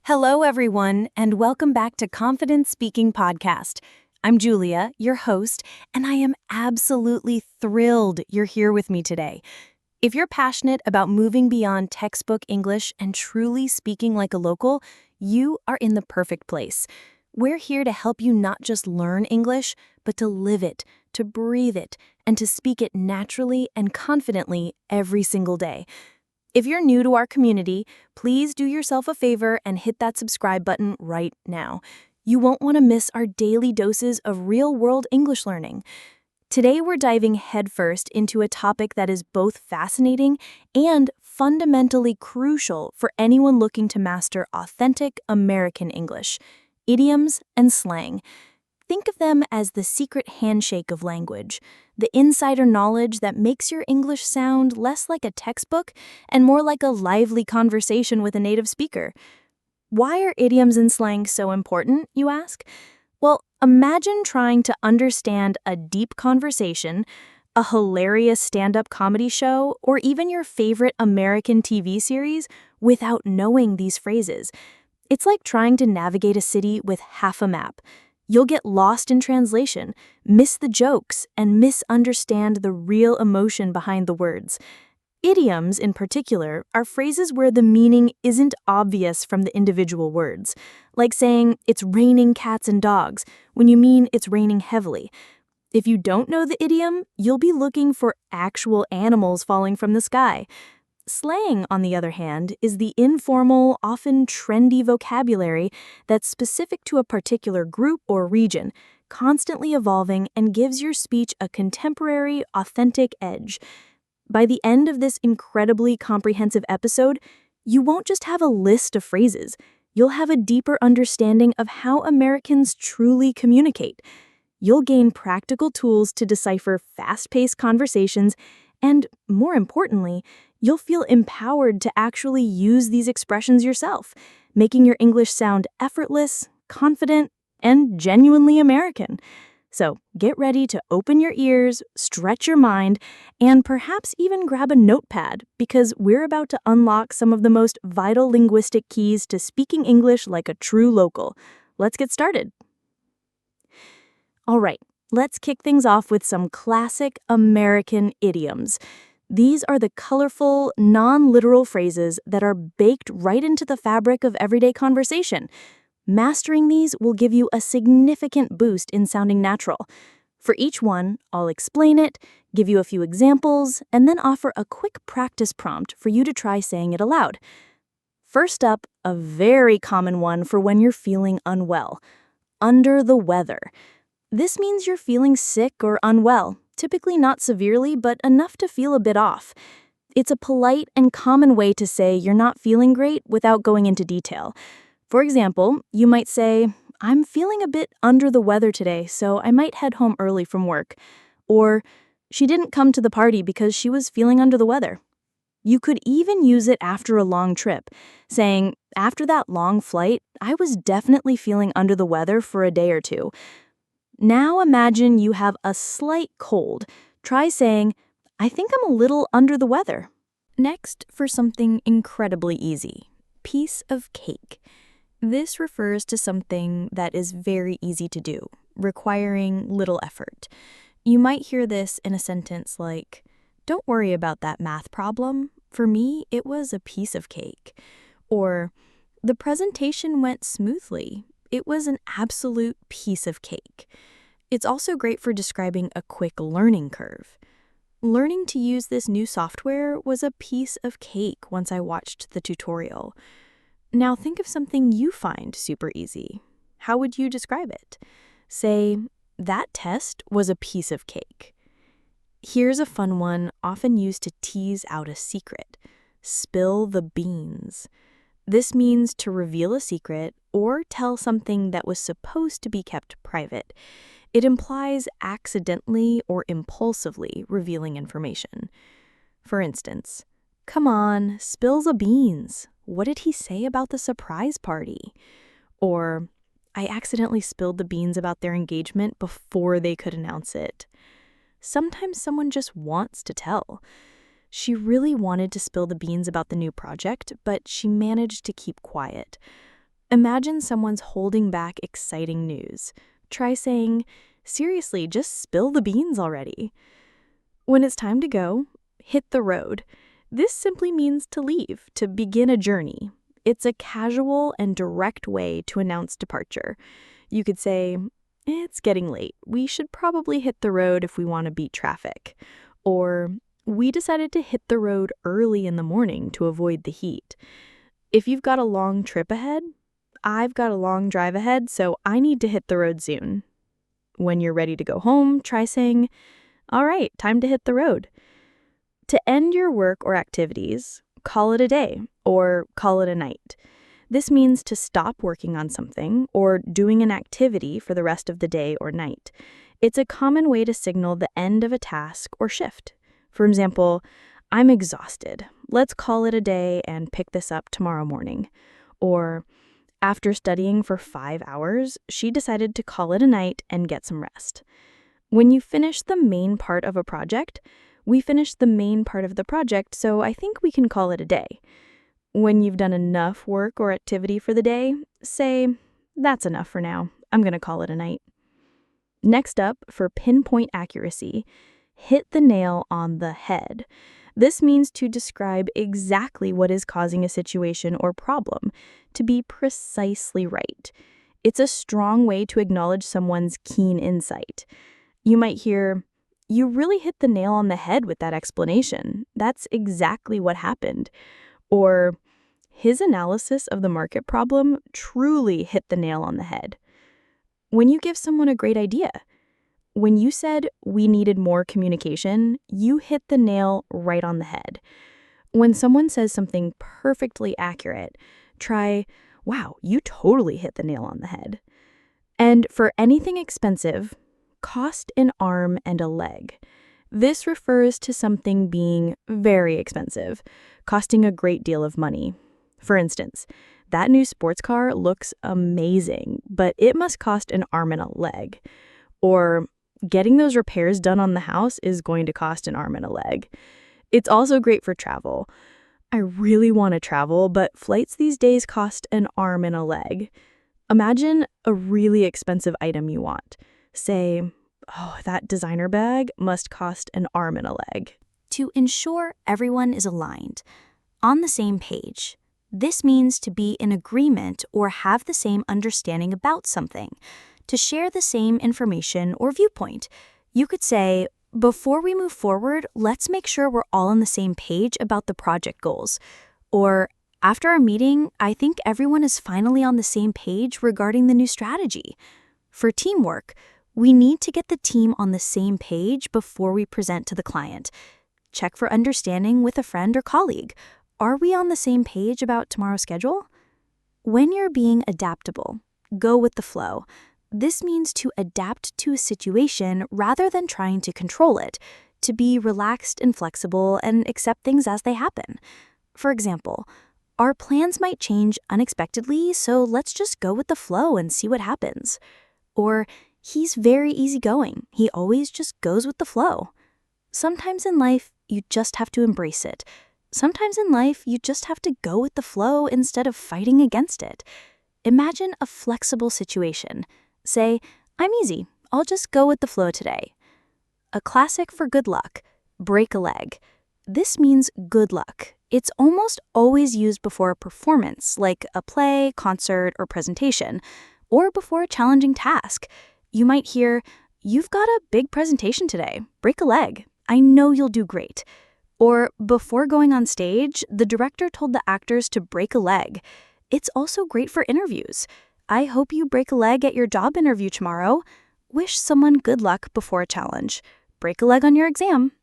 Hello, everyone, and welcome back to Confident Speaking Podcast. I'm Julia, your host, and I am absolutely thrilled you're here with me today. If you're passionate about moving beyond textbook English and truly speaking like a local, you are in the perfect place. We're here to help you not just learn English, but to live it, to breathe it, and to speak it naturally and confidently every single day. If you're new to our community, please do yourself a favor and hit that subscribe button right now. You won't want to miss our daily doses of real-world English learning. Today, we're diving headfirst into a topic that is both fascinating and fundamentally crucial for anyone looking to master authentic American English: idioms and slang. Think of them as the secret handshake of language, the insider knowledge that makes your English sound less like a textbook and more like a lively conversation with a native speaker. Why are idioms and slang so important, you ask? Well, imagine trying to understand a deep conversation, a hilarious stand-up comedy show, or even your favorite American TV series without knowing these phrases. It's like trying to navigate a city with half a map. You'll get lost in translation, miss the jokes, and misunderstand the real emotion behind the words. Idioms, in particular, are phrases where the meaning isn't obvious from the individual words, like saying, "It's raining cats and dogs," when you mean it's raining heavily. If you don't know the idiom, you'll be looking for actual animals falling from the sky. Slang, on the other hand, is the informal, often trendy vocabulary that's specific to a particular group or region, constantly evolving and gives your speech a contemporary, authentic edge. By the end of this incredibly comprehensive episode, you won't just have a list of phrases. You'll have a deeper understanding of how Americans truly communicate. You'll gain practical tools to decipher fast-paced conversations, and, more importantly, you'll feel empowered to actually use these expressions yourself, making your English sound effortless, confident, and genuinely American. So get ready to open your ears, stretch your mind, and perhaps even grab a notepad, because we're about to unlock some of the most vital linguistic keys to speaking English like a true local. Let's get started. All right, let's kick things off with some classic American idioms. These are the colorful, non-literal phrases that are baked right into the fabric of everyday conversation. Mastering these will give you a significant boost in sounding natural. For each one, I'll explain it, give you a few examples, and then offer a quick practice prompt for you to try saying it aloud. First up, a very common one for when you're feeling unwell: under the weather. This means you're feeling sick or unwell, typically not severely, but enough to feel a bit off. It's a polite and common way to say you're not feeling great without going into detail. For example, you might say, "I'm feeling a bit under the weather today, so I might head home early from work." Or, "She didn't come to the party because she was feeling under the weather." You could even use it after a long trip, saying, "After that long flight, I was definitely feeling under the weather for a day or two." Now imagine you have a slight cold. Try saying, "I think I'm a little under the weather." Next, for something incredibly easy: piece of cake. This refers to something that is very easy to do, requiring little effort. You might hear this in a sentence like, "Don't worry about that math problem. For me, it was a piece of cake." Or, "The presentation went smoothly. It was an absolute piece of cake." It's also great for describing a quick learning curve. "Learning to use this new software was a piece of cake once I watched the tutorial." Now think of something you find super easy. How would you describe it? Say, "That test was a piece of cake." Here's a fun one, often used to tease out a secret: spill the beans. This means to reveal a secret or tell something that was supposed to be kept private. It implies accidentally or impulsively revealing information. For instance, "Come on, spill the beans. What did he say about the surprise party?" Or, "I accidentally spilled the beans about their engagement before they could announce it." Sometimes someone just wants to tell. She really wanted to spill the beans about the new project, but she managed to keep quiet. Imagine someone's holding back exciting news. Try saying, "Seriously, just spill the beans already." When it's time to go, hit the road. This simply means to leave, to begin a journey. It's a casual and direct way to announce departure. You could say, "It's getting late. We should probably hit the road if we want to beat traffic." Or, "We decided to hit the road early in the morning to avoid the heat." If you've got a long trip ahead, "I've got a long drive ahead, so I need to hit the road soon." When you're ready to go home, try saying, "All right, time to hit the road." To end your work or activities, call it a day or call it a night. This means to stop working on something or doing an activity for the rest of the day or night. It's a common way to signal the end of a task or shift. For example, "I'm exhausted. Let's call it a day and pick this up tomorrow morning." Or, "After studying for 5 hours, she decided to call it a night and get some rest." When you finish the main part of a project, "We finished the main part of the project, so I think we can call it a day." When you've done enough work or activity for the day, say, "That's enough for now. I'm going to call it a night." Next up, for pinpoint accuracy, hit the nail on the head. This means to describe exactly what is causing a situation or problem, to be precisely right. It's a strong way to acknowledge someone's keen insight. You might hear, "You really hit the nail on the head with that explanation. That's exactly what happened." Or, "His analysis of the market problem truly hit the nail on the head." When you give someone a great idea, when you said, "We needed more communication," you hit the nail right on the head. When someone says something perfectly accurate, try, "Wow, you totally hit the nail on the head." And for anything expensive, cost an arm and a leg. This refers to something being very expensive, costing a great deal of money. For instance, that new sports car looks amazing, but it must cost an arm and a leg. Or, getting those repairs done on the house is going to cost an arm and a leg. It's also great for travel. "I really want to travel, but flights these days cost an arm and a leg." Imagine a really expensive item you want. Say, "Oh, that designer bag must cost an arm and a leg." To ensure everyone is aligned, on the same page, this means to be in agreement or have the same understanding about something, to share the same information or viewpoint. You could say, "Before we move forward, let's make sure we're all on the same page about the project goals." Or, "After our meeting, I think everyone is finally on the same page regarding the new strategy." For teamwork, we need to get the team on the same page before we present to the client. Check for understanding with a friend or colleague. Are we on the same page about tomorrow's schedule? When you're being adaptable, go with the flow. This means to adapt to a situation rather than trying to control it, to be relaxed and flexible and accept things as they happen. For example, our plans might change unexpectedly, so let's just go with the flow and see what happens. Or, "He's very easygoing. He always just goes with the flow." Sometimes in life, you just have to embrace it. Sometimes in life, you just have to go with the flow instead of fighting against it. Imagine a flexible situation. Say, "I'm easy. I'll just go with the flow today." A classic for good luck, break a leg. This means good luck. It's almost always used before a performance, like a play, concert, or presentation, or before a challenging task. You might hear, "You've got a big presentation today. Break a leg. I know you'll do great." Or before going on stage, the director told the actors to break a leg. It's also great for interviews. "I hope you break a leg at your job interview tomorrow." Wish someone good luck before a challenge. Break a leg on your exam.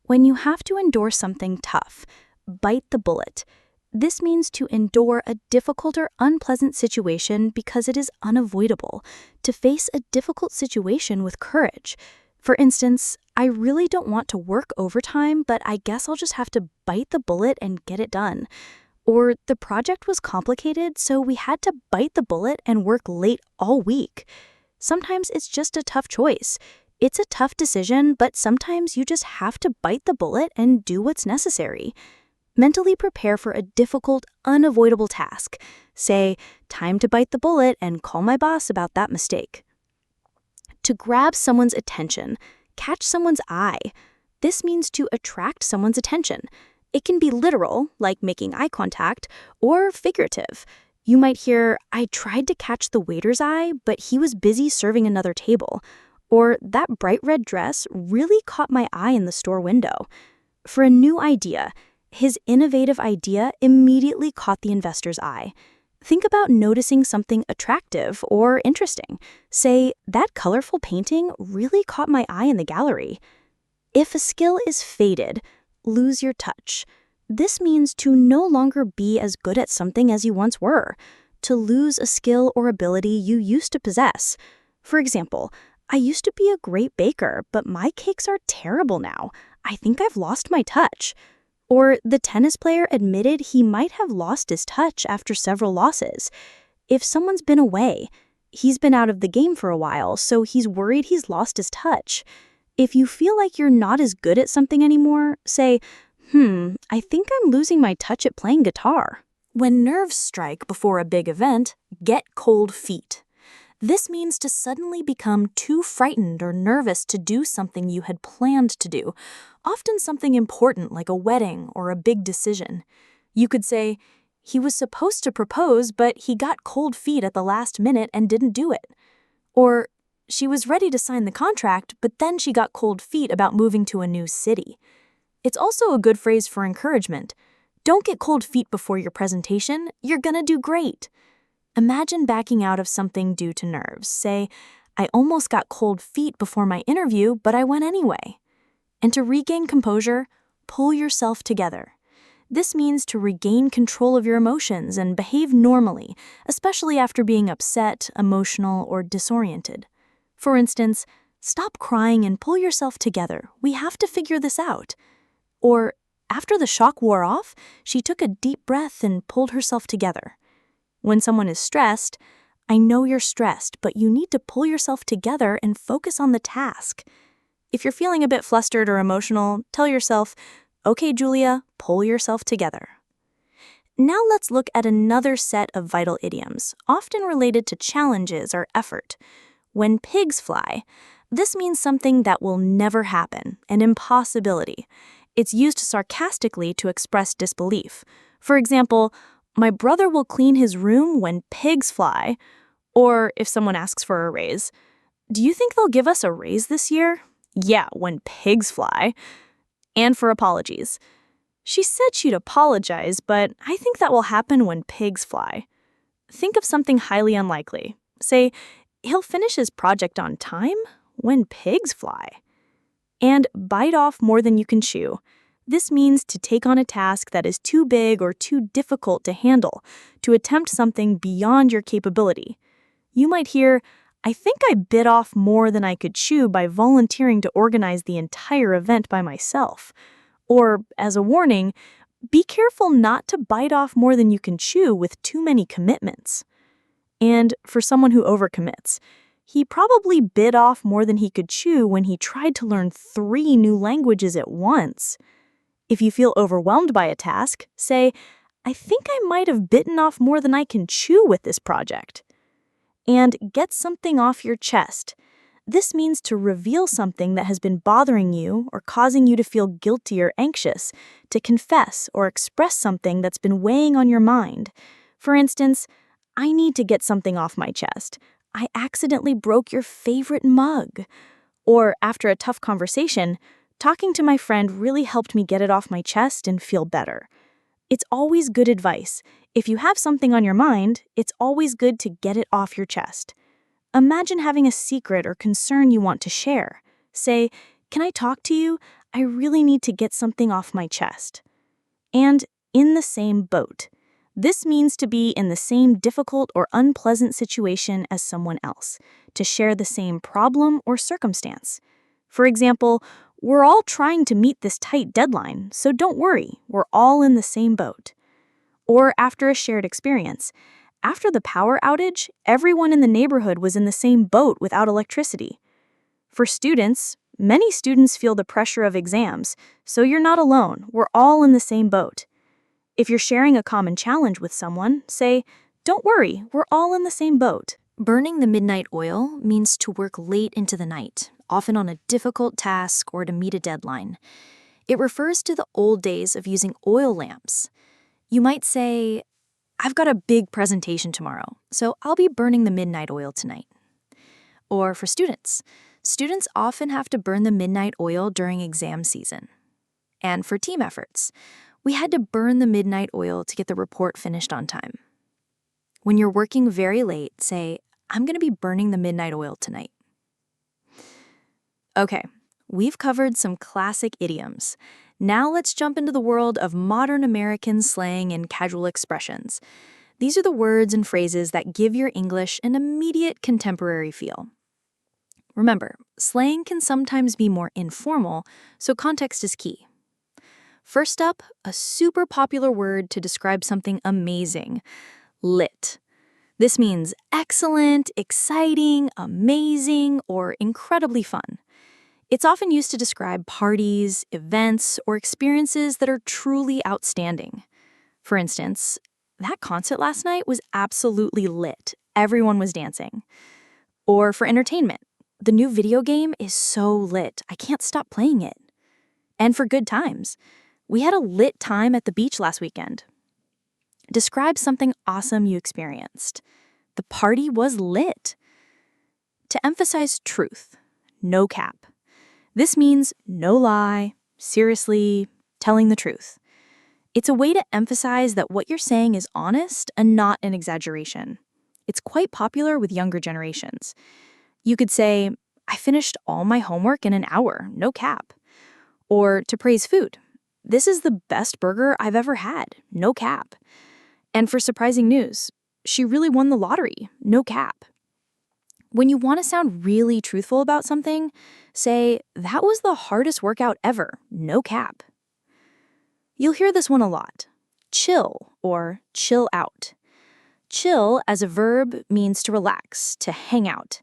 When you have to endure something tough, bite the bullet. This means to endure a difficult or unpleasant situation because it is unavoidable, to face a difficult situation with courage. For instance, "I really don't want to work overtime, but I guess I'll just have to bite the bullet and get it done." Or, "The project was complicated, so we had to bite the bullet and work late all week." Sometimes it's just a tough choice. It's a tough decision, but sometimes you just have to bite the bullet and do what's necessary. Mentally prepare for a difficult, unavoidable task. Say, time to bite the bullet and call my boss about that mistake. To grab someone's attention, catch someone's eye. This means to attract someone's attention. It can be literal, like making eye contact, or figurative. You might hear, I tried to catch the waiter's eye, but he was busy serving another table. Or that bright red dress really caught my eye in the store window. For a new idea, his innovative idea immediately caught the investor's eye. Think about noticing something attractive or interesting. Say, that colorful painting really caught my eye in the gallery. If a skill is faded, lose your touch. This means to no longer be as good at something as you once were, to lose a skill or ability you used to possess. For example, I used to be a great baker, but my cakes are terrible now. I think I've lost my touch. Or the tennis player admitted he might have lost his touch after several losses. If someone's been away, he's been out of the game for a while, so he's worried he's lost his touch. If you feel like you're not as good at something anymore, say, I think I'm losing my touch at playing guitar. When nerves strike before a big event, get cold feet. This means to suddenly become too frightened or nervous to do something you had planned to do, often something important like a wedding or a big decision. You could say, he was supposed to propose, but he got cold feet at the last minute and didn't do it. Or, she was ready to sign the contract, but then she got cold feet about moving to a new city. It's also a good phrase for encouragement. Don't get cold feet before your presentation, you're gonna do great. Imagine backing out of something due to nerves. Say, I almost got cold feet before my interview, but I went anyway. And to regain composure, pull yourself together. This means to regain control of your emotions and behave normally, especially after being upset, emotional, or disoriented. For instance, stop crying and pull yourself together. We have to figure this out. Or, after the shock wore off, she took a deep breath and pulled herself together. When someone is stressed, I know you're stressed, but you need to pull yourself together and focus on the task. If you're feeling a bit flustered or emotional, tell yourself, okay, Julia, pull yourself together. Now let's look at another set of vital idioms, often related to challenges or effort. When pigs fly, this means something that will never happen, an impossibility. It's used sarcastically to express disbelief. For example, my brother will clean his room when pigs fly. Or if someone asks for a raise, do you think they'll give us a raise this year? Yeah, when pigs fly. And for apologies. She said she'd apologize, but I think that will happen when pigs fly. Think of something highly unlikely. Say, he'll finish his project on time when pigs fly. And bite off more than you can chew. This means to take on a task that is too big or too difficult to handle, to attempt something beyond your capability. You might hear, I think I bit off more than I could chew by volunteering to organize the entire event by myself. Or, as a warning, be careful not to bite off more than you can chew with too many commitments. And for someone who overcommits, he probably bit off more than he could chew when he tried to learn 3 new languages at once. If you feel overwhelmed by a task, say, I think I might have bitten off more than I can chew with this project. And get something off your chest. This means to reveal something that has been bothering you or causing you to feel guilty or anxious, to confess or express something that's been weighing on your mind. For instance, I need to get something off my chest. I accidentally broke your favorite mug. Or after a tough conversation, talking to my friend really helped me get it off my chest and feel better. It's always good advice. If you have something on your mind, it's always good to get it off your chest. Imagine having a secret or concern you want to share. Say, can I talk to you? I really need to get something off my chest. And in the same boat. This means to be in the same difficult or unpleasant situation as someone else, to share the same problem or circumstance. For example, we're all trying to meet this tight deadline, so don't worry, we're all in the same boat. Or after a shared experience. After the power outage, everyone in the neighborhood was in the same boat without electricity. For students, many students feel the pressure of exams, so you're not alone, we're all in the same boat. If you're sharing a common challenge with someone, say, "Don't worry, we're all in the same boat." Burning the midnight oil means to work late into the night, often on a difficult task or to meet a deadline. It refers to the old days of using oil lamps. You might say, "I've got a big presentation tomorrow, so I'll be burning the midnight oil tonight." Or for students often have to burn the midnight oil during exam season. And for team efforts, we had to burn the midnight oil to get the report finished on time. When you're working very late, say, "I'm going to be burning the midnight oil tonight." Okay, we've covered some classic idioms. Now let's jump into the world of modern American slang and casual expressions. These are the words and phrases that give your English an immediate contemporary feel. Remember, slang can sometimes be more informal, so context is key. First up, a super popular word to describe something amazing: lit. This means excellent, exciting, amazing, or incredibly fun. It's often used to describe parties, events, or experiences that are truly outstanding. For instance, "That concert last night was absolutely lit. Everyone was dancing." Or for entertainment, "The new video game is so lit. I can't stop playing it." And for good times, "We had a lit time at the beach last weekend." Describe something awesome you experienced. "The party was lit." To emphasize truth, no cap. This means no lie, seriously, telling the truth. It's a way to emphasize that what you're saying is honest and not an exaggeration. It's quite popular with younger generations. You could say, "I finished all my homework in an hour, no cap." Or to praise food, "This is the best burger I've ever had, no cap." And for surprising news, "She really won the lottery, no cap." When you want to sound really truthful about something, say, "That was the hardest workout ever, no cap." You'll hear this one a lot: chill or chill out. Chill as a verb means to relax, to hang out.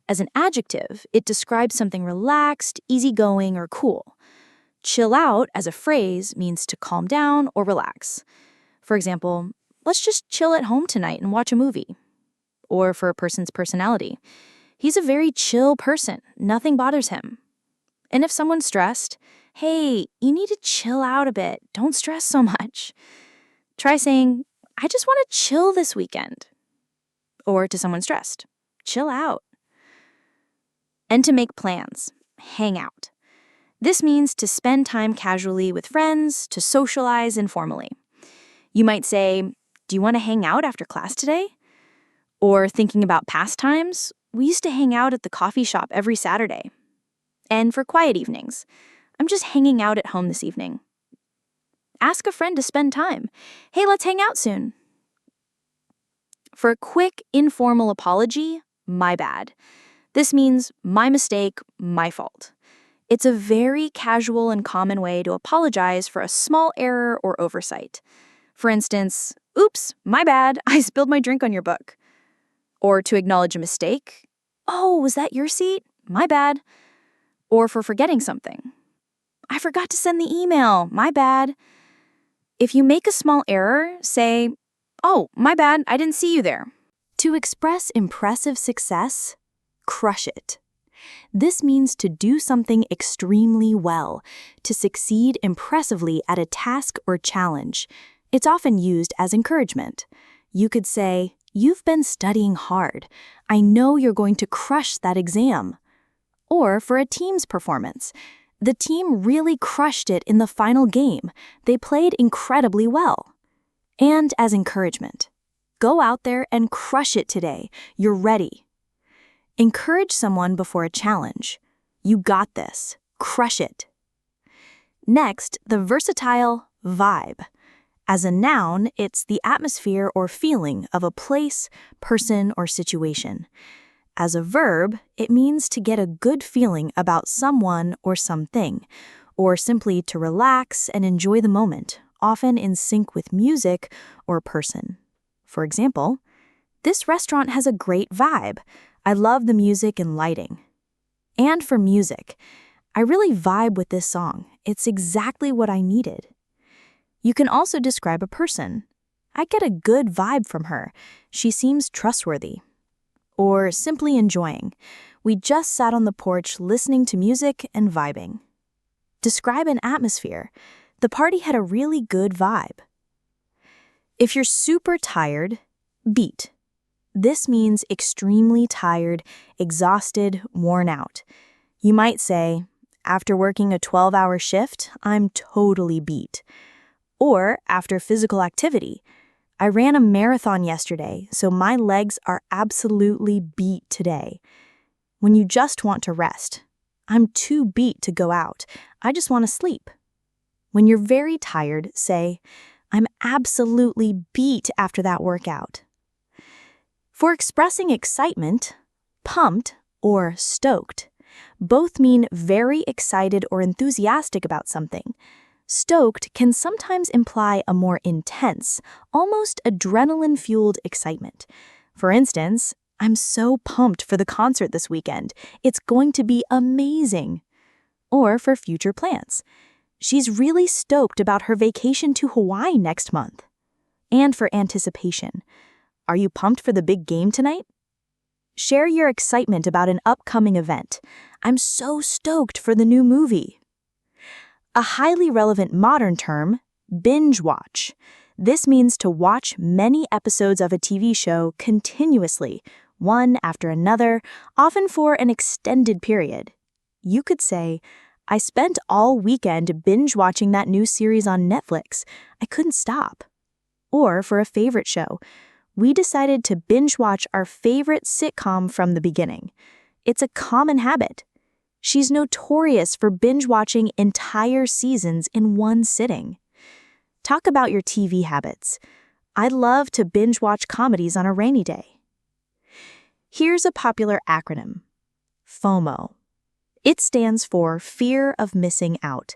As an adjective, it describes something relaxed, easygoing, or cool. Chill out as a phrase means to calm down or relax. For example, "Let's just chill at home tonight and watch a movie." Or for a person's personality, "He's a very chill person, nothing bothers him." And if someone's stressed, "Hey, you need to chill out a bit, don't stress so much." Try saying, "I just want to chill this weekend." Or to someone stressed, "Chill out." And to make plans, hang out. This means to spend time casually with friends, to socialize informally. You might say, "Do you want to hang out after class today?" Or thinking about past times, "We used to hang out at the coffee shop every Saturday." And for quiet evenings, "I'm just hanging out at home this evening." Ask a friend to spend time. "Hey, let's hang out soon." For a quick, informal apology, "My bad." This means my mistake, my fault. It's a very casual and common way to apologize for a small error or oversight. For instance, "Oops, my bad, I spilled my drink on your book." Or to acknowledge a mistake, "Oh, was that your seat? My bad." Or for forgetting something, "I forgot to send the email, my bad." If you make a small error, say, "Oh, my bad, I didn't see you there." To express impressive success, crush it. This means to do something extremely well, to succeed impressively at a task or challenge. It's often used as encouragement. You could say, "You've been studying hard. I know you're going to crush that exam." Or for a team's performance, "The team really crushed it in the final game. They played incredibly well." And as encouragement, "Go out there and crush it today. You're ready." Encourage someone before a challenge. "You got this. Crush it." Next, the versatile vibe. As a noun, it's the atmosphere or feeling of a place, person, or situation. As a verb, it means to get a good feeling about someone or something, or simply to relax and enjoy the moment, often in sync with music or person. For example, "This restaurant has a great vibe. I love the music and lighting." And for music, "I really vibe with this song. It's exactly what I needed." You can also describe a person. I get a good vibe from her. She seems trustworthy. Or simply enjoying. We just sat on the porch listening to music and vibing. Describe an atmosphere. The party had a really good vibe. If you're super tired, beat. This means extremely tired, exhausted, worn out. You might say, after working a 12-hour shift, I'm totally beat. Or after physical activity, I ran a marathon yesterday, so my legs are absolutely beat today. When you just want to rest, I'm too beat to go out. I just want to sleep. When you're very tired, say, I'm absolutely beat after that workout. For expressing excitement, pumped or stoked, both mean very excited or enthusiastic about something. Stoked can sometimes imply a more intense, almost adrenaline-fueled excitement. For instance, I'm so pumped for the concert this weekend. It's going to be amazing. Or for future plans. She's really stoked about her vacation to Hawaii next month. And for anticipation. Are you pumped for the big game tonight? Share your excitement about an upcoming event. I'm so stoked for the new movie. A highly relevant modern term, binge watch. This means to watch many episodes of a TV show continuously, one after another, often for an extended period. You could say, I spent all weekend binge watching that new series on Netflix. I couldn't stop. Or for a favorite show, we decided to binge watch our favorite sitcom from the beginning. It's a common habit. She's notorious for binge watching entire seasons in one sitting. Talk about your TV habits. I love to binge watch comedies on a rainy day. Here's a popular acronym, FOMO. It stands for fear of missing out.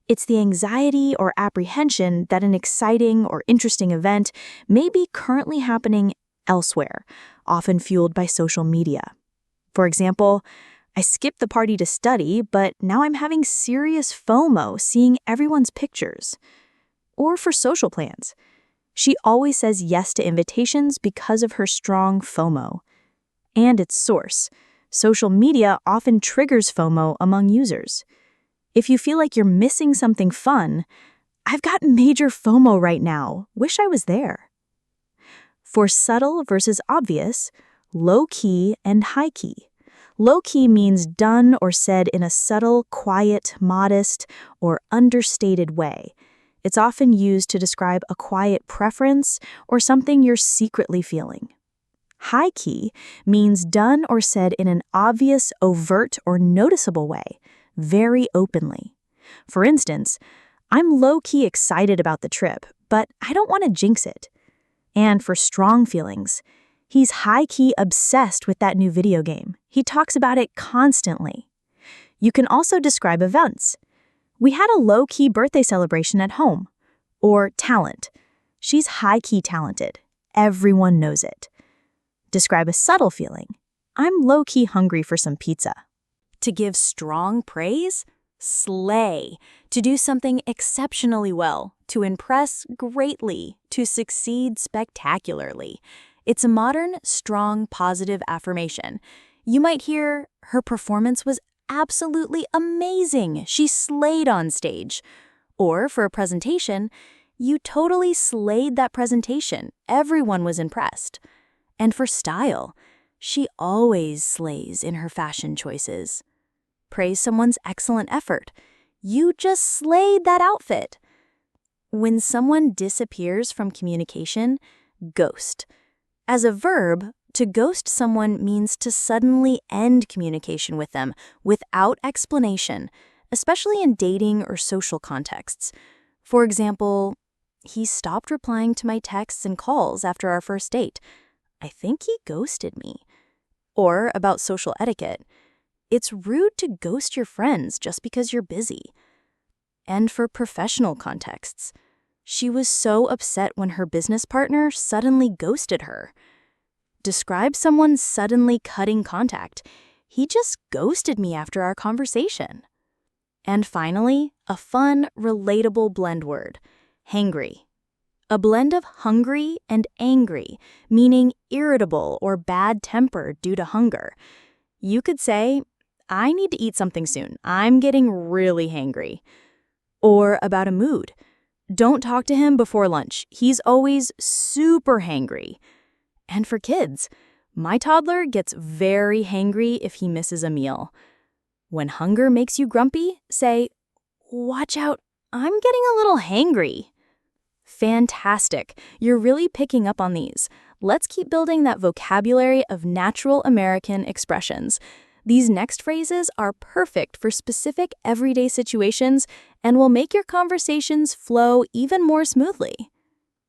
It's the anxiety or apprehension that an exciting or interesting event may be currently happening elsewhere, often fueled by social media. For example, I skipped the party to study, but now I'm having serious FOMO seeing everyone's pictures. Or for social plans. She always says yes to invitations because of her strong FOMO. And its source. Social media often triggers FOMO among users. If you feel like you're missing something fun, I've got major FOMO right now. Wish I was there. For subtle versus obvious, low-key and high-key. Low-key means done or said in a subtle, quiet, modest, or understated way. It's often used to describe a quiet preference or something you're secretly feeling. High-key means done or said in an obvious, overt, or noticeable way, very openly. For instance, I'm low-key excited about the trip, but I don't want to jinx it. And for strong feelings, he's high-key obsessed with that new video game. He talks about it constantly. You can also describe events. We had a low-key birthday celebration at home. Or talent. She's high-key talented. Everyone knows it. Describe a subtle feeling. I'm low-key hungry for some pizza. To give strong praise? Slay. To do something exceptionally well. To impress greatly. To succeed spectacularly. It's a modern, strong, positive affirmation. You might hear, her performance was absolutely amazing. She slayed on stage. Or for a presentation, you totally slayed that presentation. Everyone was impressed. And for style, she always slays in her fashion choices. Praise someone's excellent effort. You just slayed that outfit. When someone disappears from communication, ghost. As a verb, to ghost someone means to suddenly end communication with them without explanation, especially in dating or social contexts. For example, he stopped replying to my texts and calls after our first date. I think he ghosted me. Or about social etiquette. It's rude to ghost your friends just because you're busy. And for professional contexts. She was so upset when her business partner suddenly ghosted her. Describe someone suddenly cutting contact. He just ghosted me after our conversation. And finally, a fun, relatable blend word. hangry. A blend of hungry and angry, meaning irritable or bad-tempered due to hunger. You could say, I need to eat something soon. I'm getting really hangry. Or about a mood. Don't talk to him before lunch. He's always super hangry. And for kids, my toddler gets very hangry if he misses a meal. When hunger makes you grumpy, say, watch out, I'm getting a little hangry. Fantastic. You're really picking up on these. Let's keep building that vocabulary of natural American expressions. These next phrases are perfect for specific everyday situations and will make your conversations flow even more smoothly.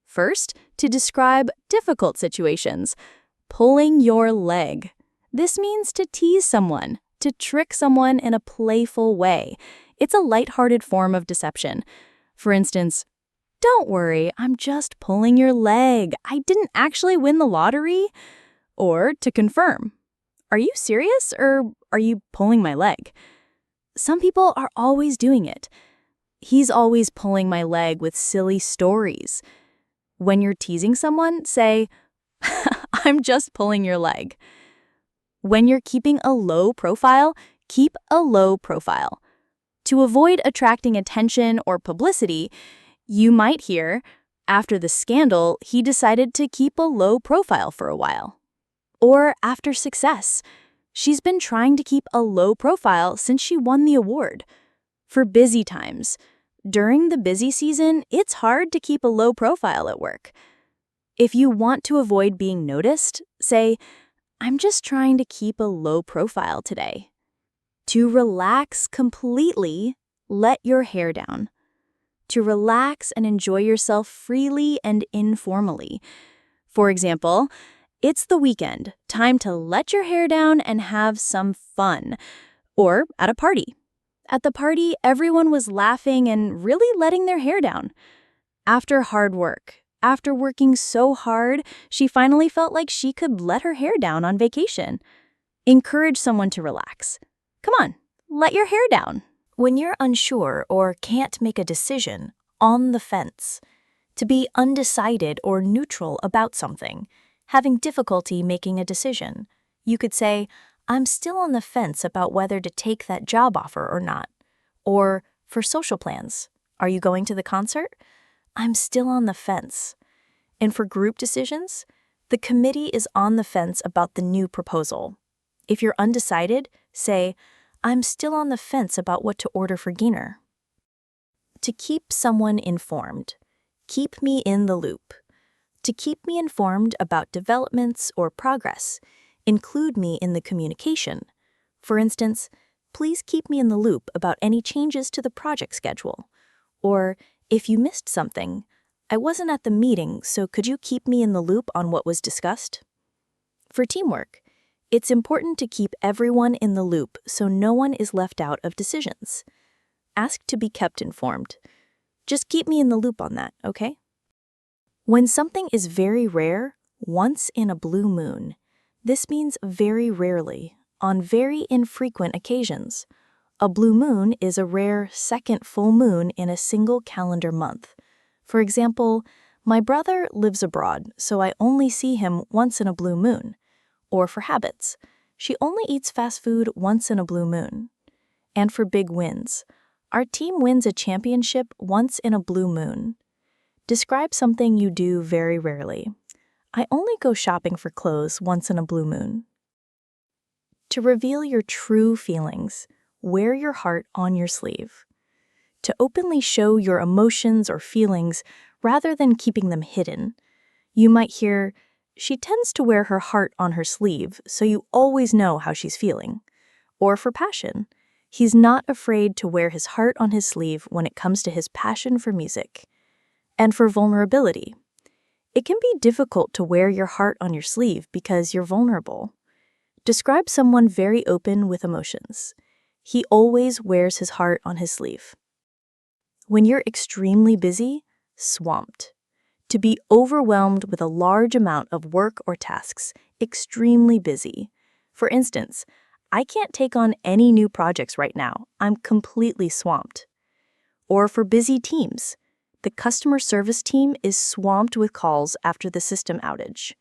First, to describe difficult situations, pulling your leg. This means to tease someone, to trick someone in a playful way. It's a lighthearted form of deception. For instance, don't worry, I'm just pulling your leg. I didn't actually win the lottery. Or to confirm, are you serious or are you pulling my leg? Some people are always doing it. He's always pulling my leg with silly stories. When you're teasing someone, say, I'm just pulling your leg. When you're keeping a low profile, keep a low profile. To avoid attracting attention or publicity, you might hear, after the scandal, he decided to keep a low profile for a while. Or after success, she's been trying to keep a low profile since she won the award. For busy times, during the busy season, it's hard to keep a low profile at work. If you want to avoid being noticed, say, I'm just trying to keep a low profile today. To relax completely, let your hair down. To relax and enjoy yourself freely and informally. For example, it's the weekend, time to let your hair down and have some fun. Or at a party. At the party, everyone was laughing and really letting their hair down. After hard work, after working so hard, she finally felt like she could let her hair down on vacation. Encourage someone to relax. Come on, let your hair down. When you're unsure or can't make a decision, on the fence. To be undecided or neutral about something, having difficulty making a decision. You could say, I'm still on the fence about whether to take that job offer or not. Or, for social plans, are you going to the concert? I'm still on the fence. And for group decisions, the committee is on the fence about the new proposal. If you're undecided, say, I'm still on the fence about what to order for dinner. To keep someone informed. Keep me in the loop. To keep me informed about developments or progress, include me in the communication. For instance, please keep me in the loop about any changes to the project schedule. Or, if you missed something, I wasn't at the meeting, so could you keep me in the loop on what was discussed? For teamwork, it's important to keep everyone in the loop so no one is left out of decisions. Ask to be kept informed. Just keep me in the loop on that, okay? When something is very rare, once in a blue moon, this means very rarely, on very infrequent occasions. A blue moon is a rare second full moon in a single calendar month. For example, my brother lives abroad, so I only see him once in a blue moon. Or for habits, she only eats fast food once in a blue moon. And for big wins, our team wins a championship once in a blue moon. Describe something you do very rarely. I only go shopping for clothes once in a blue moon. To reveal your true feelings, wear your heart on your sleeve. To openly show your emotions or feelings rather than keeping them hidden. You might hear, she tends to wear her heart on her sleeve, so you always know how she's feeling. Or for passion, he's not afraid to wear his heart on his sleeve when it comes to his passion for music. And for vulnerability, it can be difficult to wear your heart on your sleeve because you're vulnerable. Describe someone very open with emotions. He always wears his heart on his sleeve. When you're extremely busy, swamped. To be overwhelmed with a large amount of work or tasks, extremely busy. For instance, I can't take on any new projects right now. I'm completely swamped. Or for busy teams, the customer service team is swamped with calls after the system outage.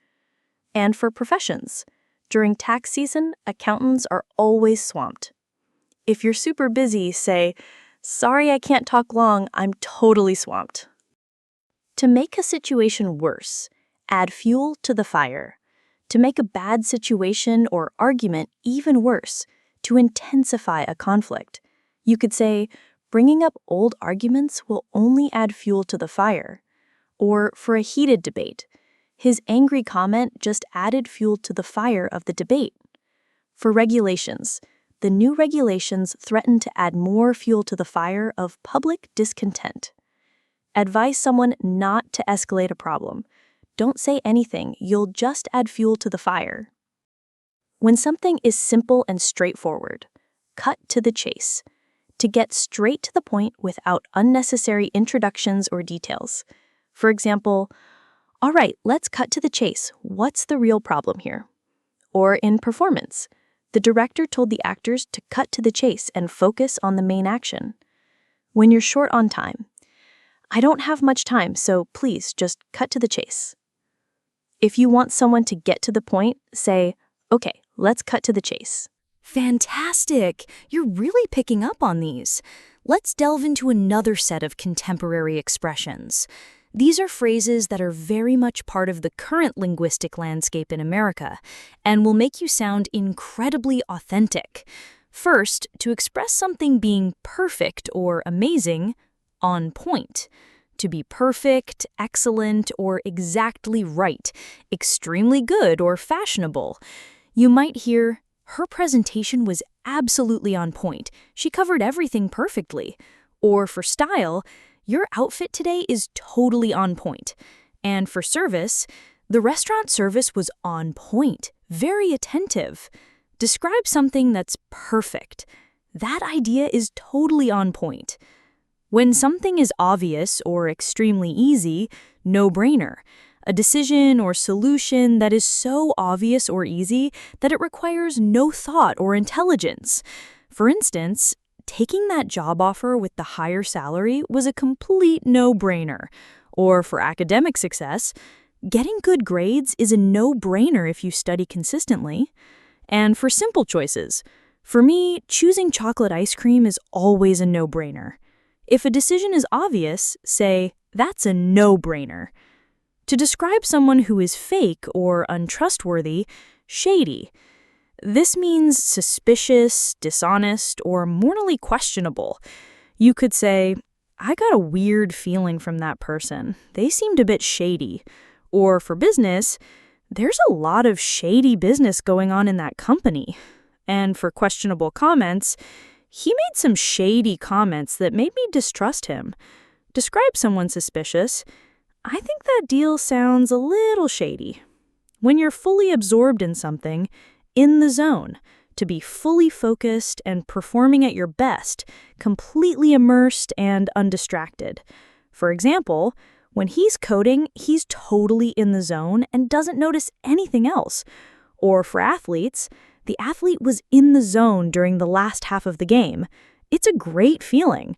And for professions, during tax season, accountants are always swamped. If you're super busy, say, "Sorry, I can't talk long, I'm totally swamped." To make a situation worse, add fuel to the fire. To make a bad situation or argument even worse, to intensify a conflict, you could say, "Bringing up old arguments will only add fuel to the fire." Or for a heated debate, "His angry comment just added fuel to the fire of the debate." For regulations, the new regulations threaten to add more fuel to the fire of public discontent. Advise someone not to escalate a problem. Don't say anything, you'll just add fuel to the fire. When something is simple and straightforward, cut to the chase. To get straight to the point without unnecessary introductions or details. For example, "All right, let's cut to the chase. What's the real problem here?" Or in performance, the director told the actors to cut to the chase and focus on the main action. When you're short on time, "I don't have much time, so please just cut to the chase." If you want someone to get to the point, say, "Okay, let's cut to the chase." Fantastic! You're really picking up on these. Let's delve into another set of contemporary expressions. These are phrases that are very much part of the current linguistic landscape in America and will make you sound incredibly authentic. First, to express something being perfect or amazing, on point. To be perfect, excellent, or exactly right, extremely good or fashionable. You might hear, "Her presentation was absolutely on point. She covered everything perfectly." Or for style, "Your outfit today is totally on point." And for service, "The restaurant service was on point, very attentive." Describe something that's perfect. That idea is totally on point. When something is obvious or extremely easy, no-brainer. A decision or solution that is so obvious or easy that it requires no thought or intelligence. For instance, taking that job offer with the higher salary was a complete no-brainer. Or for academic success, getting good grades is a no-brainer if you study consistently. And for simple choices, for me, choosing chocolate ice cream is always a no-brainer. If a decision is obvious, say, "That's a no-brainer." To describe someone who is fake or untrustworthy, shady. This means suspicious, dishonest, or morally questionable. You could say, "I got a weird feeling from that person. They seemed a bit shady." Or for business, "There's a lot of shady business going on in that company." And for questionable comments, "He made some shady comments that made me distrust him." Describe someone suspicious. "I think that deal sounds a little shady." When you're fully absorbed in something, in the zone, to be fully focused and performing at your best, completely immersed and undistracted. For example, when he's coding, he's totally in the zone and doesn't notice anything else. Or for athletes, the athlete was in the zone during the last half of the game. It's a great feeling.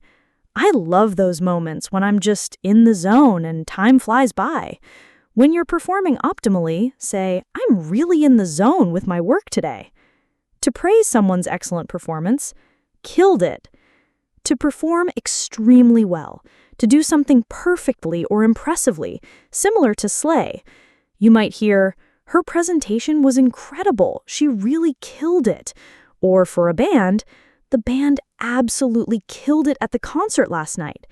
I love those moments when I'm just in the zone and time flies by. When you're performing optimally, say, "I'm really in the zone with my work today." To praise someone's excellent performance, "Killed it." To perform extremely well. To do something perfectly or impressively, similar to slay. You might hear, "Her presentation was incredible. She really killed it." Or for a band, "The band absolutely killed it at the concert last night."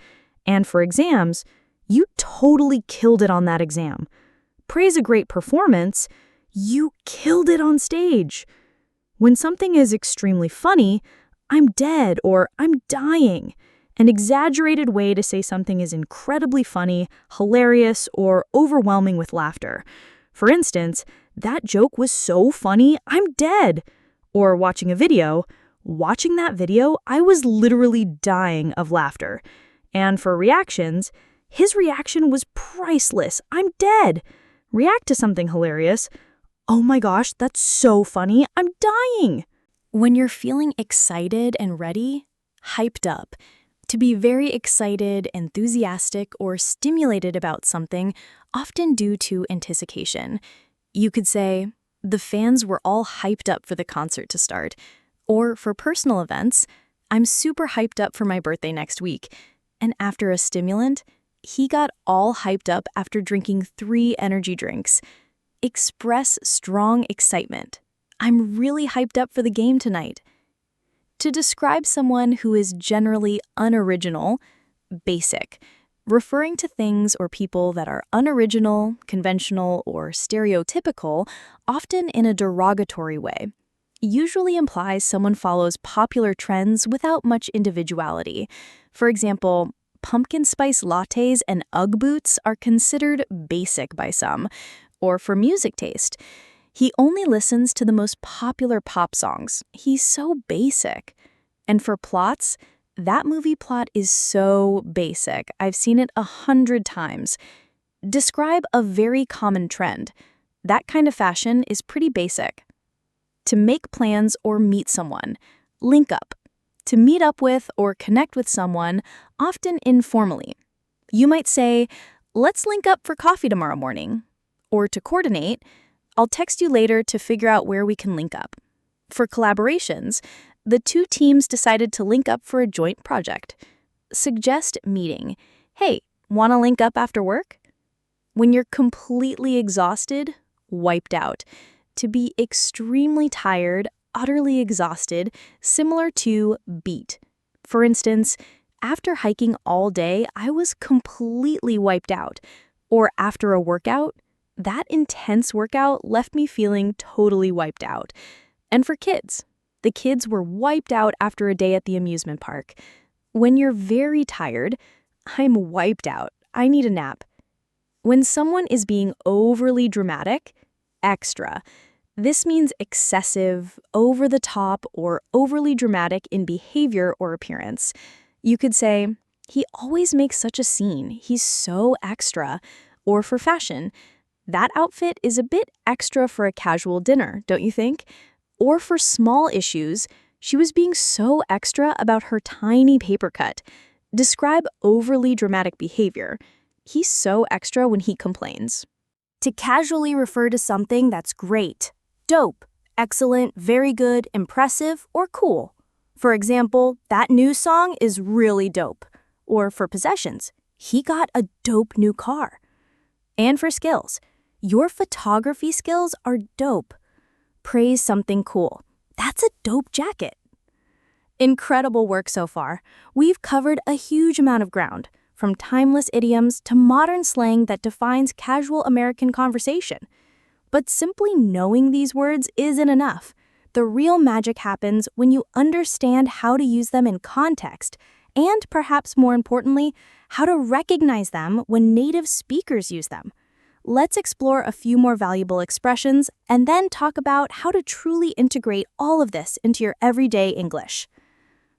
And for exams, "You totally killed it on that exam." Praise a great performance, "You killed it on stage." When something is extremely funny, "I'm dead" or "I'm dying." An exaggerated way to say something is incredibly funny, hilarious, or overwhelming with laughter. For instance, "That joke was so funny, I'm dead." Or watching a video, "Watching that video, I was literally dying of laughter." And for reactions, "His reaction was priceless, I'm dead." React to something hilarious, "Oh my gosh, that's so funny, I'm dying." When you're feeling excited and ready, hyped up, To be very excited, enthusiastic, or stimulated about something, often due to anticipation. You could say, the fans were all hyped up for the concert to start. Or for personal events, I'm super hyped up for my birthday next week. And after a stimulant, he got all hyped up after drinking 3 energy drinks. Express strong excitement. I'm really hyped up for the game tonight. To describe someone who is generally unoriginal, basic, referring to things or people that are unoriginal, conventional, or stereotypical, often in a derogatory way, usually implies someone follows popular trends without much individuality. For example, pumpkin spice lattes and Ugg boots are considered basic by some. Or for music taste, he only listens to the most popular pop songs. He's so basic. And for plots, that movie plot is so basic. I've seen it 100 times. Describe a very common trend. That kind of fashion is pretty basic. To make plans or meet someone. Link up. To meet up with or connect with someone, often informally. You might say, let's link up for coffee tomorrow morning. Or to coordinate, I'll text you later to figure out where we can link up. For collaborations, the 2 teams decided to link up for a joint project. Suggest meeting. Hey, want to link up after work? When you're completely exhausted, wiped out. To be extremely tired, utterly exhausted, similar to beat. For instance, after hiking all day, I was completely wiped out. Or after a workout, that intense workout left me feeling totally wiped out. And for kids, the kids were wiped out after a day at the amusement park. When you're very tired, I'm wiped out. I need a nap. When someone is being overly dramatic, extra. This means excessive, over the top, or overly dramatic in behavior or appearance. You could say, he always makes such a scene. He's so extra. Or for fashion, that outfit is a bit extra for a casual dinner, don't you think? Or for small issues, she was being so extra about her tiny paper cut. Describe overly dramatic behavior. He's so extra when he complains. To casually refer to something that's great, dope, excellent, very good, impressive, or cool. For example, that new song is really dope. Or for possessions, he got a dope new car. And for skills, your photography skills are dope. Praise something cool. That's a dope jacket. Incredible work so far. We've covered a huge amount of ground, from timeless idioms to modern slang that defines casual American conversation. But simply knowing these words isn't enough. The real magic happens when you understand how to use them in context, and perhaps more importantly, how to recognize them when native speakers use them. Let's explore a few more valuable expressions and then talk about how to truly integrate all of this into your everyday English.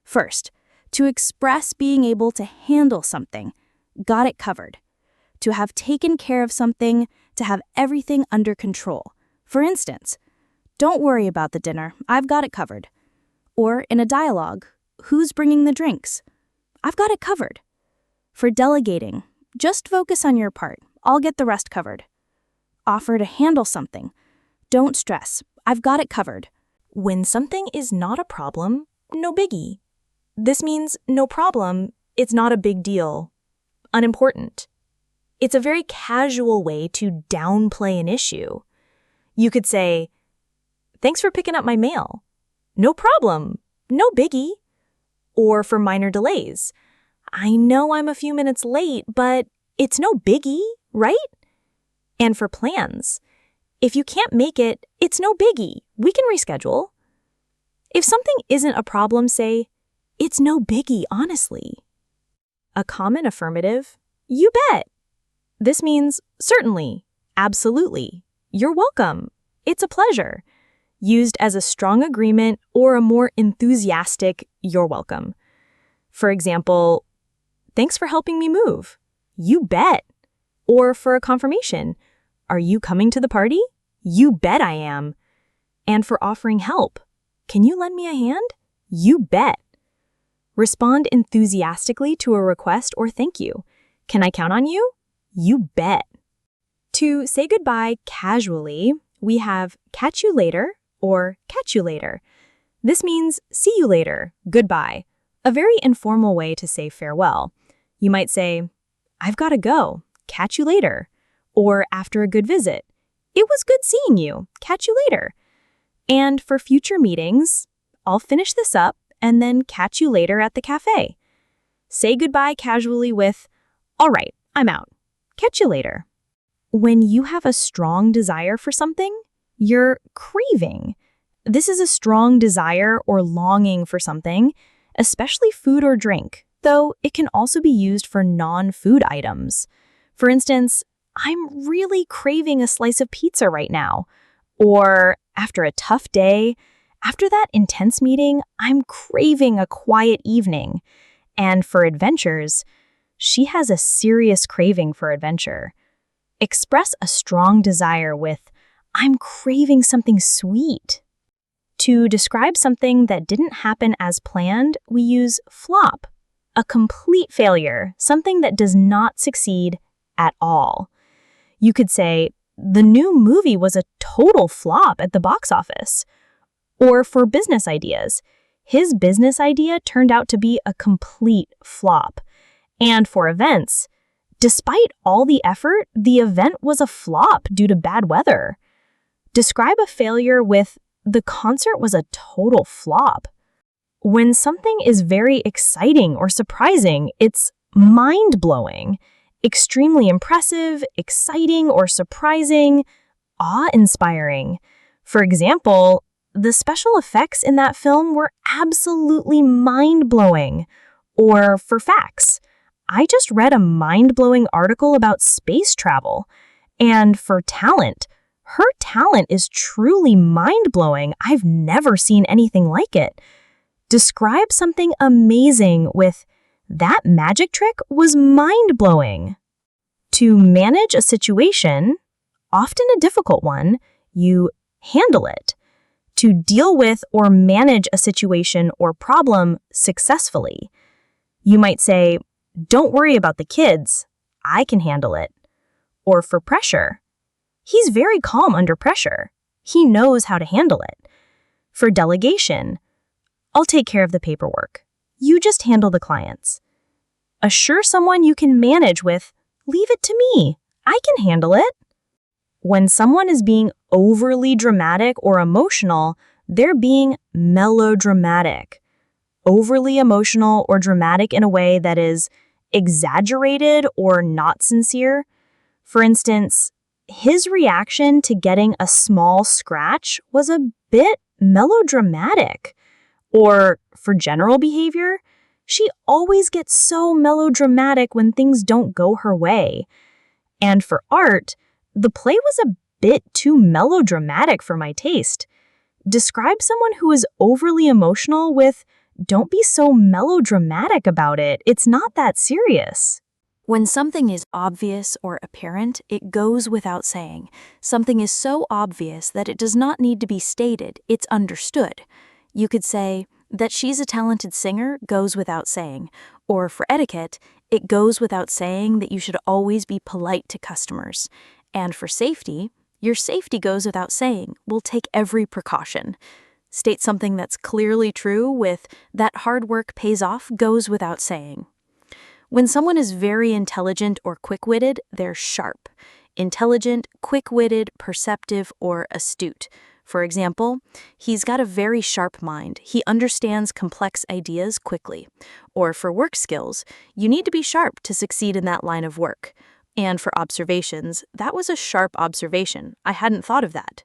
First, to express being able to handle something, got it covered. To have taken care of something, to have everything under control. For instance, don't worry about the dinner, I've got it covered. Or in a dialogue, who's bringing the drinks? I've got it covered. For delegating, just focus on your part. I'll get the rest covered. Offer to handle something. Don't stress. I've got it covered. When something is not a problem, no biggie. This means no problem, it's not a big deal. Unimportant. It's a very casual way to downplay an issue. You could say, thanks for picking up my mail. No problem. No biggie. Or for minor delays. I know I'm a few minutes late, but it's no biggie, right? And for plans, if you can't make it, it's no biggie. We can reschedule. If something isn't a problem, say, it's no biggie, honestly. A common affirmative, you bet. This means certainly, absolutely, you're welcome, it's a pleasure, used as a strong agreement or a more enthusiastic you're welcome. For example, thanks for helping me move. You bet. Or for a confirmation, are you coming to the party? You bet I am. And for offering help, can you lend me a hand? You bet. Respond enthusiastically to a request or thank you. Can I count on you? You bet. To say goodbye casually, we have catch you later or catch you later. This means see you later, goodbye, a very informal way to say farewell. You might say, I've got to go, catch you later. Or after a good visit, it was good seeing you, catch you later. And for future meetings, I'll finish this up and then catch you later at the cafe. Say goodbye casually with, all right, I'm out, catch you later. When you have a strong desire for something, you're craving. This is a strong desire or longing for something, especially food or drink, though it can also be used for non-food items. For instance, I'm really craving a slice of pizza right now. Or after a tough day, after that intense meeting, I'm craving a quiet evening. And for adventures, she has a serious craving for adventure. Express a strong desire with, I'm craving something sweet. To describe something that didn't happen as planned, we use flop, a complete failure, something that does not succeed at all. You could say, the new movie was a total flop at the box office. Or for business ideas, his business idea turned out to be a complete flop. And for events, despite all the effort, the event was a flop due to bad weather. Describe a failure with, the concert was a total flop. When something is very exciting or surprising, it's mind-blowing, extremely impressive, exciting or surprising, awe-inspiring. For example, the special effects in that film were absolutely mind-blowing. Or for facts, I just read a mind-blowing article about space travel. And for talent, her talent is truly mind-blowing. I've never seen anything like it. Describe something amazing with, that magic trick was mind-blowing. To manage a situation, often a difficult one, you handle it. To deal with or manage a situation or problem successfully. You might say, don't worry about the kids, I can handle it. Or for pressure, he's very calm under pressure. He knows how to handle it. For delegation, I'll take care of the paperwork. You just handle the clients. Assure someone you can manage with, leave it to me, I can handle it. When someone is being overly dramatic or emotional, they're being melodramatic. Overly emotional or dramatic in a way that is exaggerated or not sincere. For instance, his reaction to getting a small scratch was a bit melodramatic. Or for general behavior, she always gets so melodramatic when things don't go her way. And for art, the play was a bit too melodramatic for my taste. Describe someone who is overly emotional with, don't be so melodramatic about it. It's not that serious. When something is obvious or apparent, it goes without saying. Something is so obvious that it does not need to be stated, it's understood. You could say, that she's a talented singer goes without saying. Or for etiquette, it goes without saying that you should always be polite to customers. And for safety, your safety goes without saying. We'll take every precaution. State something that's clearly true with, that hard work pays off goes without saying. When someone is very intelligent or quick-witted, they're sharp. Intelligent, quick-witted, perceptive, or astute. For example, he's got a very sharp mind. He understands complex ideas quickly. Or for work skills, you need to be sharp to succeed in that line of work. And for observations, that was a sharp observation. I hadn't thought of that.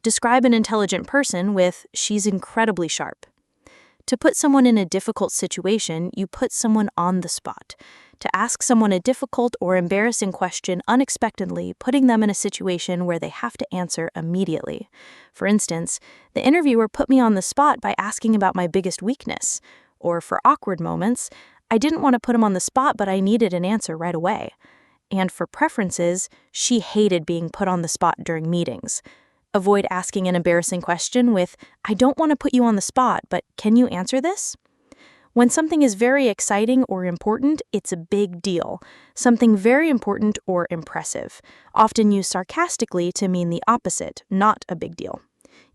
Describe an intelligent person with, she's incredibly sharp. To put someone in a difficult situation, you put someone on the spot. To ask someone a difficult or embarrassing question unexpectedly, putting them in a situation where they have to answer immediately. For instance, the interviewer put me on the spot by asking about my biggest weakness. Or for awkward moments, I didn't want to put him on the spot, but I needed an answer right away. And for preferences, she hated being put on the spot during meetings. Avoid asking an embarrassing question with, I don't want to put you on the spot, but can you answer this? When something is very exciting or important, it's a big deal. Something very important or impressive, often used sarcastically to mean the opposite, not a big deal.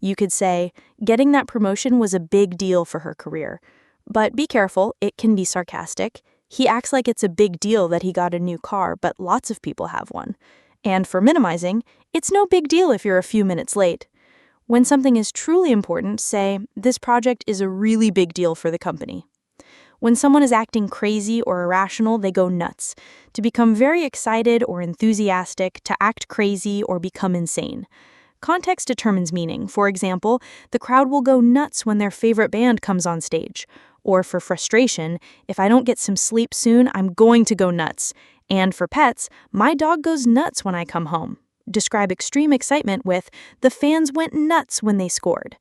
You could say, getting that promotion was a big deal for her career. But be careful, it can be sarcastic. He acts like it's a big deal that he got a new car, but lots of people have one. And for minimizing, it's no big deal if you're a few minutes late. When something is truly important, say, this project is a really big deal for the company. When someone is acting crazy or irrational, they go nuts. To become very excited or enthusiastic, to act crazy or become insane. Context determines meaning. For example, the crowd will go nuts when their favorite band comes on stage. Or for frustration, if I don't get some sleep soon, I'm going to go nuts. And for pets, my dog goes nuts when I come home. Describe extreme excitement with, the fans went nuts when they scored.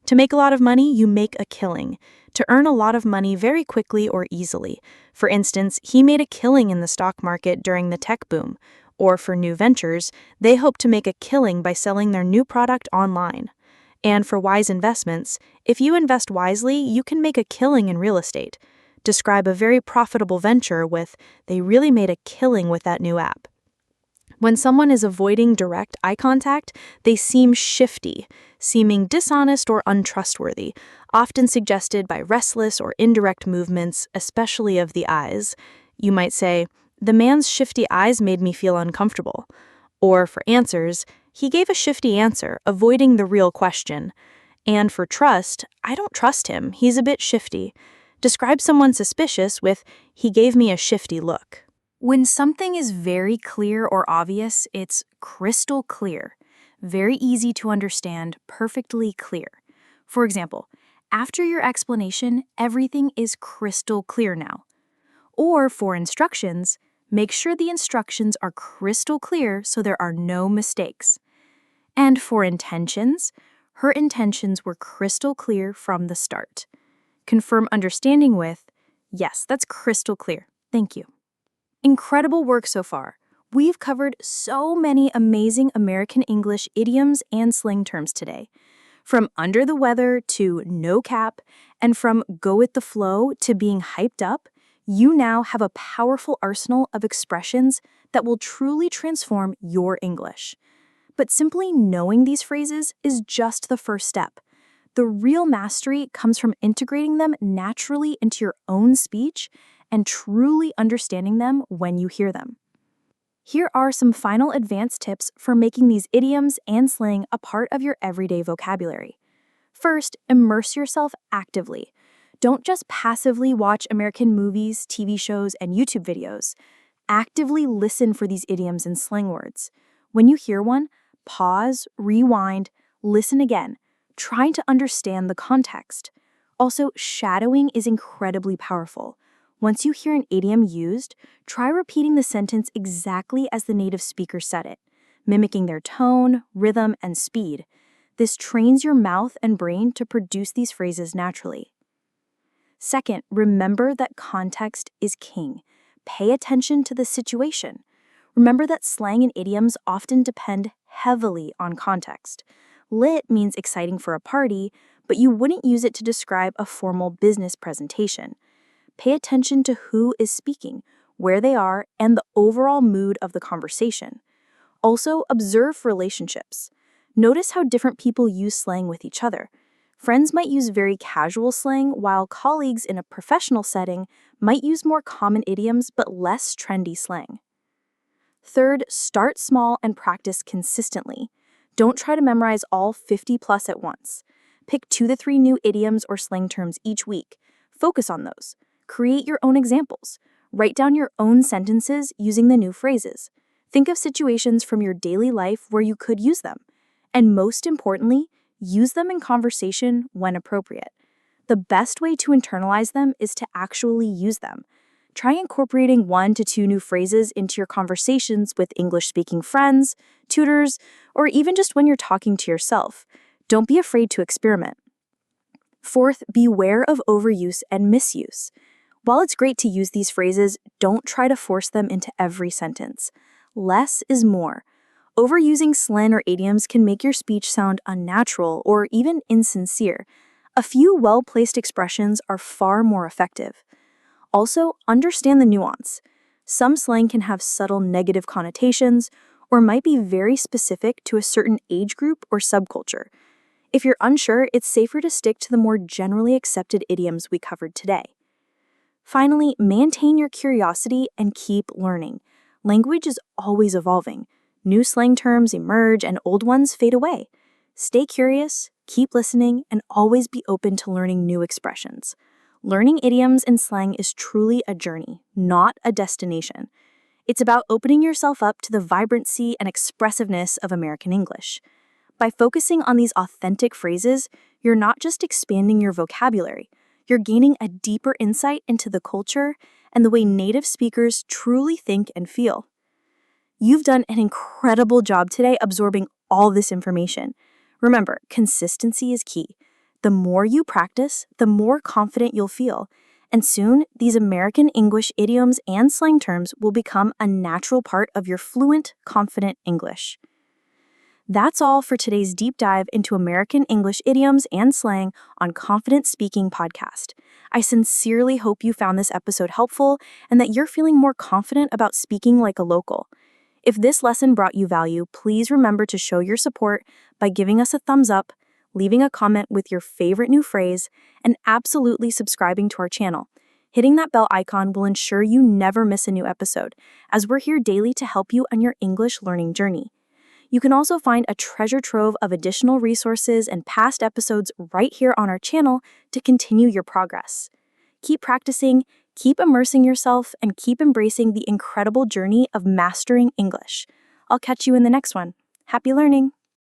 To make a lot of money, you make a killing. To earn a lot of money very quickly or easily. For instance, he made a killing in the stock market during the tech boom. Or for new ventures, they hope to make a killing by selling their new product online. And for wise investments, if you invest wisely, you can make a killing in real estate. Describe a very profitable venture with, they really made a killing with that new app. When someone is avoiding direct eye contact, they seem shifty, seeming dishonest or untrustworthy, often suggested by restless or indirect movements, especially of the eyes. You might say, the man's shifty eyes made me feel uncomfortable. Or for answers, he gave a shifty answer, avoiding the real question. And for trust, I don't trust him, he's a bit shifty. Describe someone suspicious with, he gave me a shifty look. When something is very clear or obvious, it's crystal clear. Very easy to understand, perfectly clear. For example, after your explanation, everything is crystal clear now. Or for instructions, make sure the instructions are crystal clear so there are no mistakes. And for intentions, her intentions were crystal clear from the start. Confirm understanding with, yes, that's crystal clear. Thank you. Incredible work so far. We've covered so many amazing American English idioms and slang terms today. From under the weather to no cap, and from go with the flow to being hyped up, you now have a powerful arsenal of expressions that will truly transform your English. But simply knowing these phrases is just the first step. The real mastery comes from integrating them naturally into your own speech and truly understanding them when you hear them. Here are some final advanced tips for making these idioms and slang a part of your everyday vocabulary. First, immerse yourself actively. Don't just passively watch American movies, TV shows, and YouTube videos. Actively listen for these idioms and slang words. When you hear one, pause, rewind, listen again, trying to understand the context. Also, shadowing is incredibly powerful. Once you hear an idiom used, try repeating the sentence exactly as the native speaker said it, mimicking their tone, rhythm, and speed. This trains your mouth and brain to produce these phrases naturally. Second, remember that context is king. Pay attention to the situation. Remember that slang and idioms often depend heavily on context. Lit means exciting for a party, but you wouldn't use it to describe a formal business presentation. Pay attention to who is speaking, where they are, and the overall mood of the conversation. Also, observe relationships. Notice how different people use slang with each other. Friends might use very casual slang, while colleagues in a professional setting might use more common idioms but less trendy slang. Third, start small and practice consistently. Don't try to memorize all 50 plus at once. Pick 2 to 3 new idioms or slang terms each week. Focus on those. Create your own examples. Write down your own sentences using the new phrases. Think of situations from your daily life where you could use them. And most importantly, use them in conversation when appropriate. The best way to internalize them is to actually use them. Try incorporating 1 to 2 new phrases into your conversations with English-speaking friends, tutors, or even just when you're talking to yourself. Don't be afraid to experiment. Fourth, beware of overuse and misuse. While it's great to use these phrases, don't try to force them into every sentence. Less is more. Overusing slang or idioms can make your speech sound unnatural or even insincere. A few well-placed expressions are far more effective. Also, understand the nuance. Some slang can have subtle negative connotations or might be very specific to a certain age group or subculture. If you're unsure, it's safer to stick to the more generally accepted idioms we covered today. Finally, maintain your curiosity and keep learning. Language is always evolving. New slang terms emerge and old ones fade away. Stay curious, keep listening, and always be open to learning new expressions. Learning idioms and slang is truly a journey, not a destination. It's about opening yourself up to the vibrancy and expressiveness of American English. By focusing on these authentic phrases, you're not just expanding your vocabulary, you're gaining a deeper insight into the culture and the way native speakers truly think and feel. You've done an incredible job today absorbing all this information. Remember, consistency is key. The more you practice, the more confident you'll feel. And soon, these American English idioms and slang terms will become a natural part of your fluent, confident English. That's all for today's deep dive into American English idioms and slang on Confident Speaking Podcast. I sincerely hope you found this episode helpful and that you're feeling more confident about speaking like a local. If this lesson brought you value, please remember to show your support by giving us a thumbs up, leaving a comment with your favorite new phrase, and absolutely subscribing to our channel. Hitting that bell icon will ensure you never miss a new episode, as we're here daily to help you on your English learning journey. You can also find a treasure trove of additional resources and past episodes right here on our channel to continue your progress. Keep practicing, keep immersing yourself, and keep embracing the incredible journey of mastering English. I'll catch you in the next one. Happy learning!